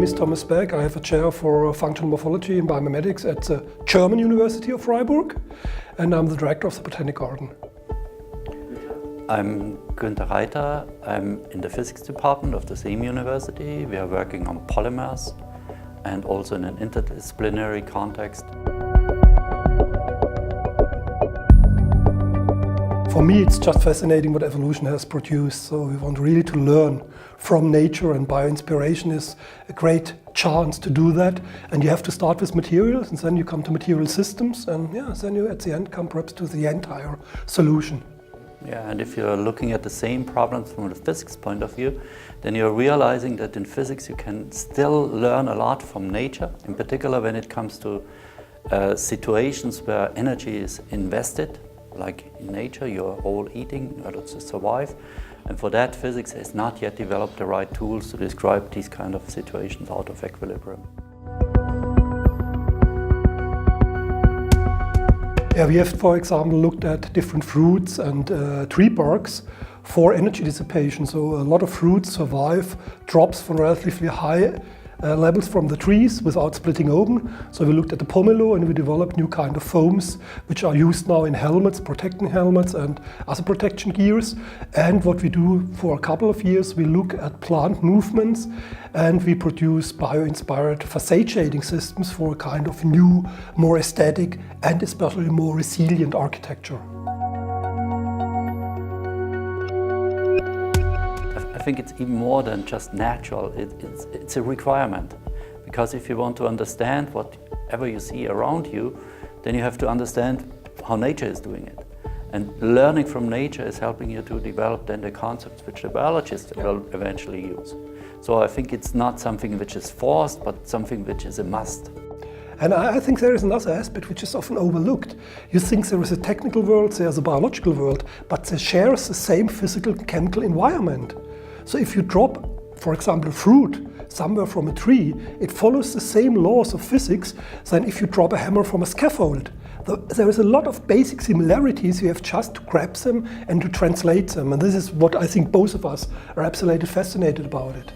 name is Thomas Speck. I have a chair for functional morphology and biomimetics at the German University of Freiburg, and I'm the director of the Botanic Garden. I'm Günter Reiter. I'm in the physics department of the same university. We are working on polymers and also in an interdisciplinary context. For me, it's just fascinating what evolution has produced. So we want really to learn from nature, and bioinspiration is a great chance to do that. And you have to start with materials, and then you come to material systems, and then you at the end come perhaps to the entire solution. Yeah, and if you're looking at the same problems from the physics point of view, then you're realizing that in physics you can still learn a lot from nature, in particular when it comes to situations where energy is invested. Like in nature, you're all eating in order to survive. And for that, physics has not yet developed the right tools to describe these kind of situations out of equilibrium. Yeah, we have, for example, looked at different fruits and tree barks for energy dissipation. So a lot of fruits survive drops from relatively high levels from the trees without splitting open. So we looked at the pomelo and we developed new kind of foams which are used now in helmets, protecting helmets and other protection gears. And what we do for a couple of years, we look at plant movements and we produce bio-inspired facade shading systems for a kind of new, more aesthetic and especially more resilient architecture. I think it's even more than just natural, it's a requirement. Because if you want to understand whatever you see around you, then you have to understand how nature is doing it. And learning from nature is helping you to develop then the concepts which the biologists will eventually use. So I think it's not something which is forced, but something which is a must. And I think there is another aspect which is often overlooked. You think there is a technical world, there's a biological world, but they share the same physical chemical environment. So if you drop, for example, a fruit somewhere from a tree, it follows the same laws of physics than if you drop a hammer from a scaffold. There is a lot of basic similarities, you have just to grab them and to translate them. And this is what I think both of us are absolutely fascinated about it.